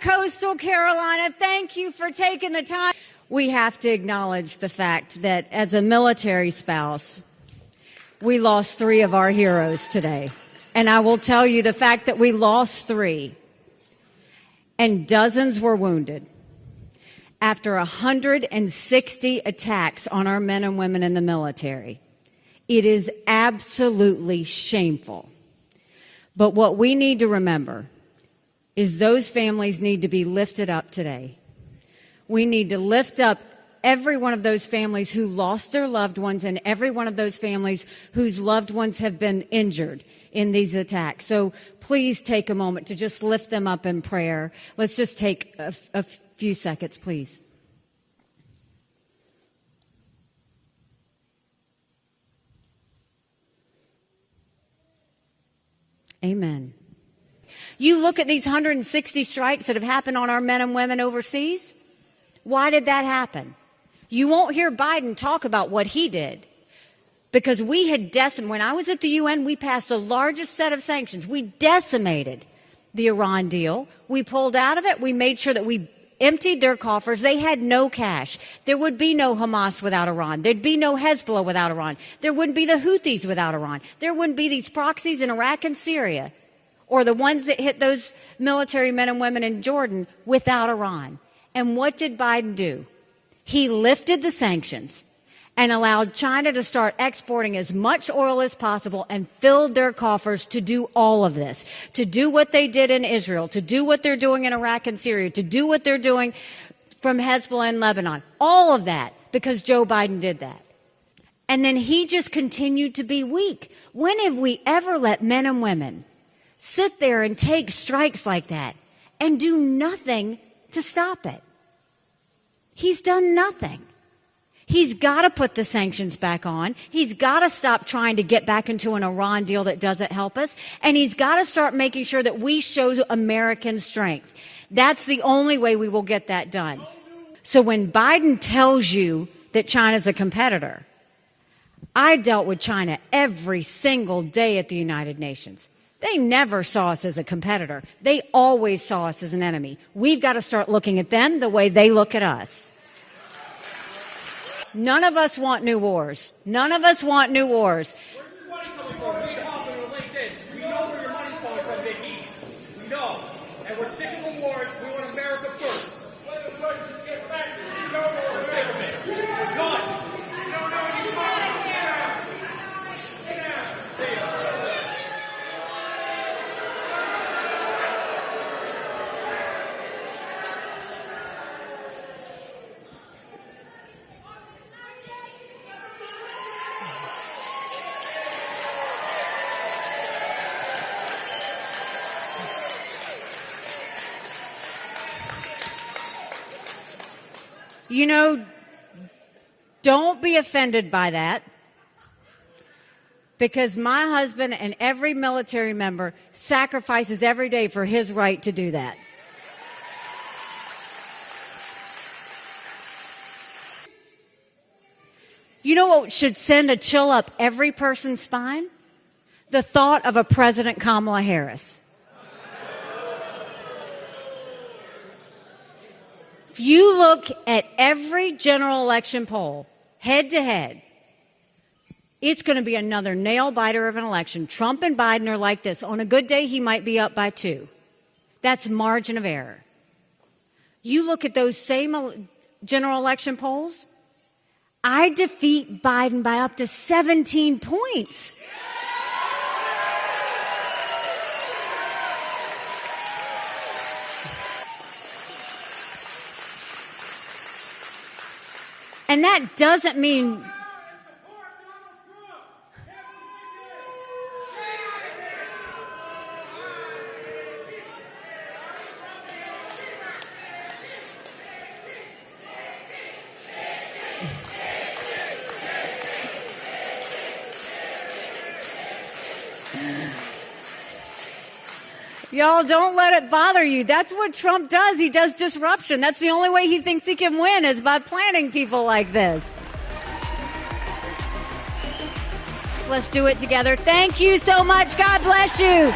Coastal Carolina, thank you for taking the time. We have to acknowledge the fact that as a military spouse, we lost 3 of our heroes today. And I will tell you, the fact that we lost 3 and dozens were wounded after 160 attacks on our men and women in the military, it is absolutely shameful. But what we need to remember is those families need to be lifted up today. We need to lift up every one of those families who lost their loved ones and every one of those families whose loved ones have been injured in these attacks. So please take a moment to just lift them up in prayer. Let's just take a few seconds, please. Amen. You look at these 160 strikes that have happened on our men and women overseas. Why did that happen? You won't hear Biden talk about what he did, because we had decimated. When I was at the UN, we passed the largest set of sanctions. We decimated the Iran deal. We pulled out of it. We made sure that we emptied their coffers. They had no cash. There would be no Hamas without Iran. There'd be no Hezbollah without Iran. There wouldn't be the Houthis without Iran. There wouldn't be these proxies in Iraq and Syria, or the ones that hit those military men and women in Jordan without Iran. And what did Biden do? He lifted the sanctions and allowed China to start exporting as much oil as possible and filled their coffers to do all of this, to do what they did in Israel, to do what they're doing in Iraq and Syria, to do what they're doing from Hezbollah in Lebanon. All of that because Joe Biden did that. And then he just continued to be weak. When have we ever let men and women sit there and take strikes like that and do nothing to stop it? He's done nothing. He's got to put the sanctions back on. He's got to stop trying to get back into an Iran deal that doesn't help us. And he's got to start making sure that we show American strength. That's the only way we will get that done. So when Biden tells you that China's a competitor, I dealt with China every single day at the United Nations. They never saw us as a competitor. They always saw us as an enemy. We've got to start looking at them the way they look at us. None of us want new wars. None of us want new wars. Where's your money coming from? Read Hoffman on LinkedIn. We know where your money's coming from, Nikki. We know. And we're sick of the wars. We want America first. We're sick of it. We're done. You know, don't be offended by that, because my husband and every military member sacrifices every day for his right to do that. You know what should send a chill up every person's spine? The thought of a President Kamala Harris. If you look at every general election poll, head to head, it's going to be another nail-biter of an election. Trump and Biden are like this. On a good day, he might be up by 2. That's margin of error. You look at those same general election polls, I defeat Biden by up to 17 points. And that doesn't mean y'all, don't let it bother you. That's what Trump does. He does disruption. That's the only way he thinks he can win, is by planning people like this. Let's do it together. Thank you so much. God bless you.